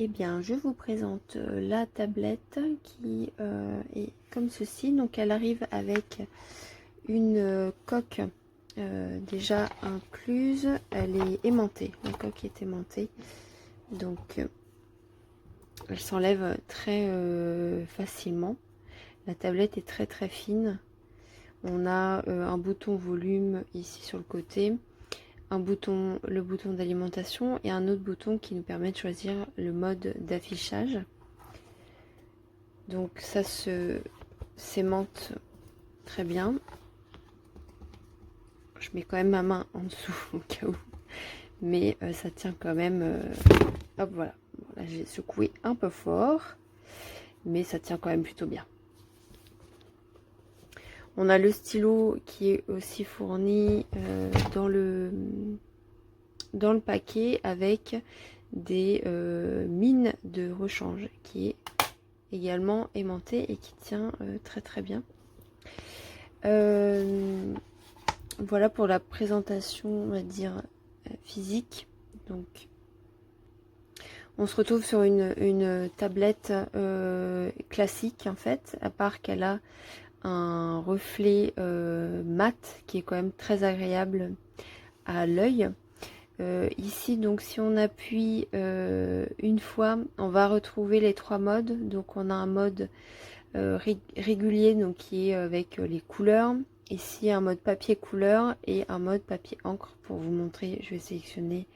Eh bien, je vous présente la tablette qui est comme ceci. Donc, elle arrive avec une coque déjà incluse. Elle est aimantée. La coque est aimantée. Donc, elle s'enlève très facilement. La tablette est très très fine. On a un bouton volume ici sur le côté. Le bouton d'alimentation et un autre bouton qui nous permet de choisir le mode d'affichage. Donc ça se s'aimante très bien. Je mets quand même ma main en dessous au cas où, mais ça tient quand même. Hop, voilà. Bon, là j'ai secoué un peu fort, mais ça tient quand même plutôt bien. On a le stylo qui est aussi fourni dans le paquet avec des mines de rechange qui est également aimanté et qui tient très très bien. Voilà pour la présentation, on va dire, physique. Donc, on se retrouve sur une tablette classique en fait, à part qu'elle a un reflet mat qui est quand même très agréable à l'œil. Ici, donc, si on appuie une fois, on va retrouver les trois modes. Donc, on a un mode régulier, donc qui est avec les couleurs. Ici, un mode papier couleur et un mode papier encre. Pour vous montrer, je vais sélectionner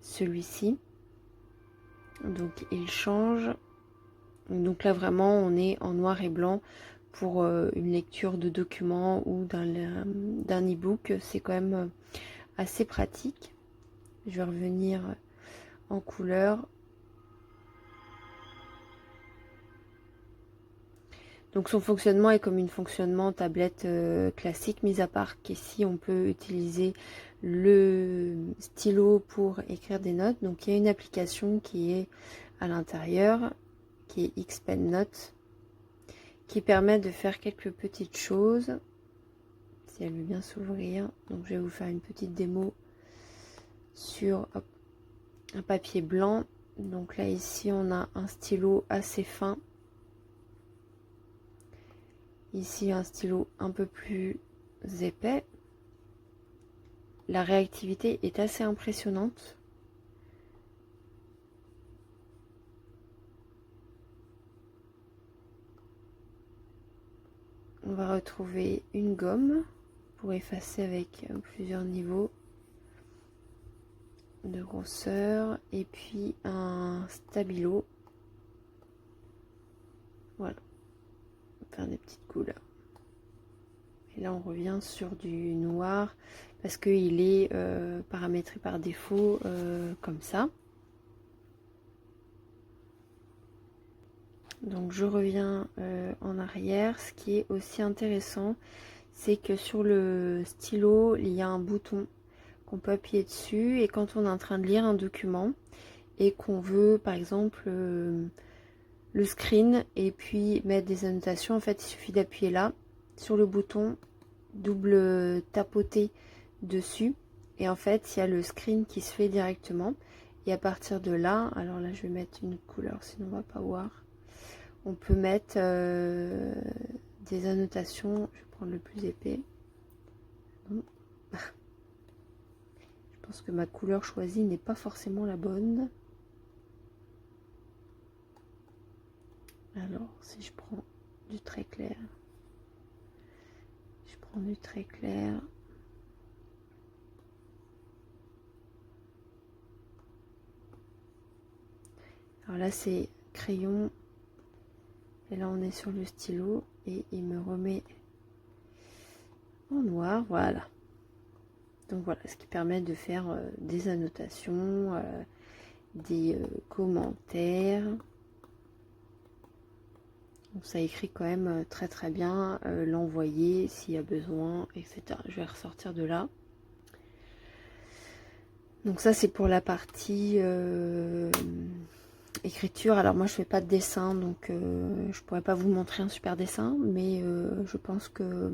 celui-ci. Donc, il change. Donc là, vraiment, on est en noir et blanc pour une lecture de documents ou d'un e-book. C'est quand même assez pratique. Je vais revenir en couleur. Donc son fonctionnement est comme une fonctionnement tablette classique, mis à part qu'ici on peut utiliser le stylo pour écrire des notes. Donc il y a une application qui est à l'intérieur, qui est Xpen Notes, qui permet de faire quelques petites choses. Si elle veut bien s'ouvrir. Donc je vais vous faire une petite démo sur un papier blanc. Donc là ici on a un stylo assez fin. Ici un stylo un peu plus épais. La réactivité est assez impressionnante. On va retrouver une gomme pour effacer avec plusieurs niveaux de grosseur et puis un stabilo. Voilà, faire des petites couleurs. Et là on revient sur du noir parce qu'il est paramétré par défaut comme ça. Donc je reviens en arrière. Ce qui est aussi intéressant, c'est que sur le stylo, il y a un bouton qu'on peut appuyer dessus. Et quand on est en train de lire un document et qu'on veut, par exemple, le screen et puis mettre des annotations, en fait, il suffit d'appuyer là, sur le bouton, double tapoter dessus. Et en fait, il y a le screen qui se fait directement. Et à partir de là, alors là, je vais mettre une couleur, sinon on va pas voir. On peut mettre des annotations. Je vais prendre le plus épais. Je pense que ma couleur choisie n'est pas forcément la bonne. Alors, si je prends du très clair, je prends du très clair. Alors là, c'est crayon. Et là, on est sur le stylo. Et il me remet en noir. Voilà. Donc voilà, ce qui permet de faire des annotations, des commentaires. Donc ça écrit quand même très très bien, l'envoyer s'il y a besoin, etc. Je vais ressortir de là. Donc ça c'est pour la partie écriture. Alors moi je fais pas de dessin, donc je pourrais pas vous montrer un super dessin, mais je pense que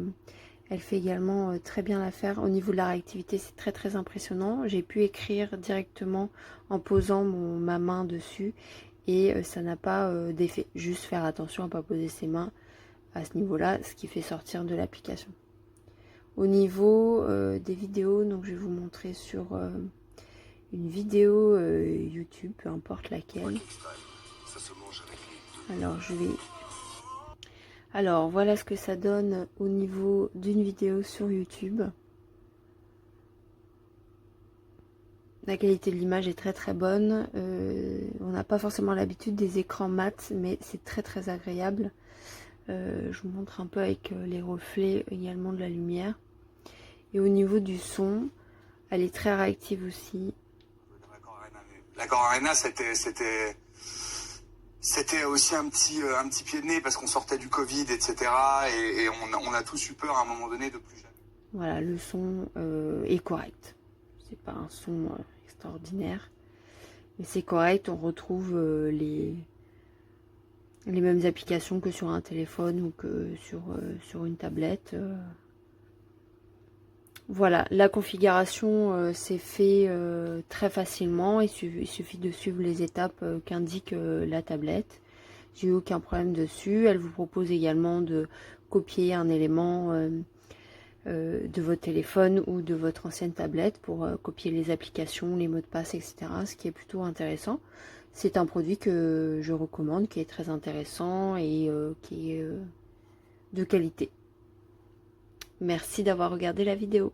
elle fait également très bien l'affaire. Au niveau de la réactivité, c'est très très impressionnant. J'ai pu écrire directement en posant ma main dessus et ça n'a pas d'effet. Juste faire attention à ne pas poser ses mains à ce niveau-là, ce qui fait sortir de l'application. Au niveau des vidéos, donc je vais vous montrer sur une vidéo YouTube, peu importe laquelle. Alors voilà ce que ça donne au niveau d'une vidéo sur YouTube. La qualité de l'image est très très bonne. On n'a pas forcément l'habitude des écrans mat, mais c'est très très agréable. Je vous montre un peu avec les reflets également de la lumière. Et au niveau du son, elle est très réactive aussi. L'accord Arena, c'était aussi un petit pied de nez parce qu'on sortait du Covid, etc. Et on a tous eu peur à un moment donné de plus jamais. Voilà, le son est correct. C'est pas un son extraordinaire, mais c'est correct. On retrouve les mêmes applications que sur un téléphone ou que sur une tablette. Voilà, la configuration s'est fait très facilement. Il suffit de suivre les étapes qu'indique la tablette. J'ai eu aucun problème dessus. Elle vous propose également de copier un élément de votre téléphone ou de votre ancienne tablette pour copier les applications, les mots de passe, etc. Ce qui est plutôt intéressant. C'est un produit que je recommande, qui est très intéressant et qui est de qualité. Merci d'avoir regardé la vidéo.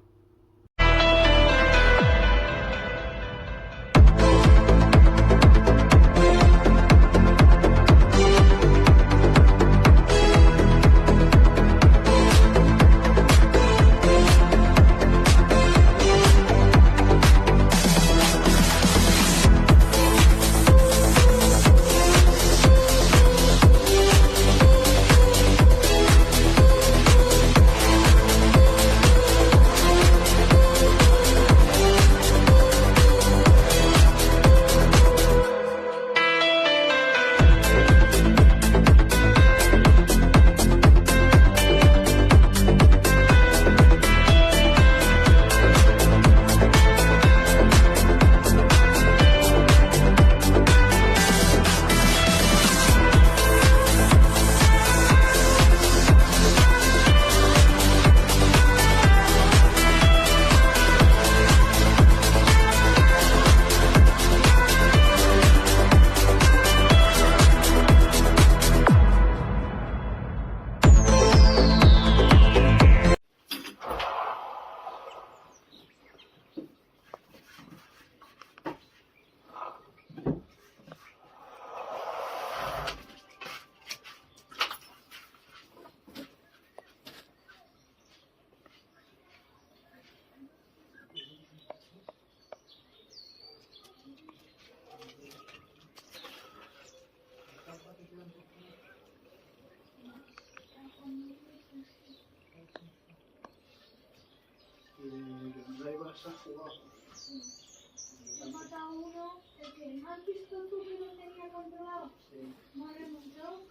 ¿Has visto tú que lo tenía controlado? Sí. ¿Me ha remontado?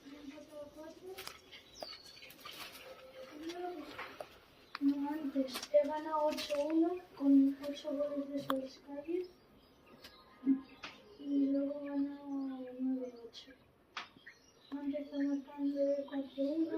¿Me han empatado 4? No, antes he ganado 8-1 con 8 goles de Solskjaer y luego he ganado 9-8. Antes está marcando 4-1.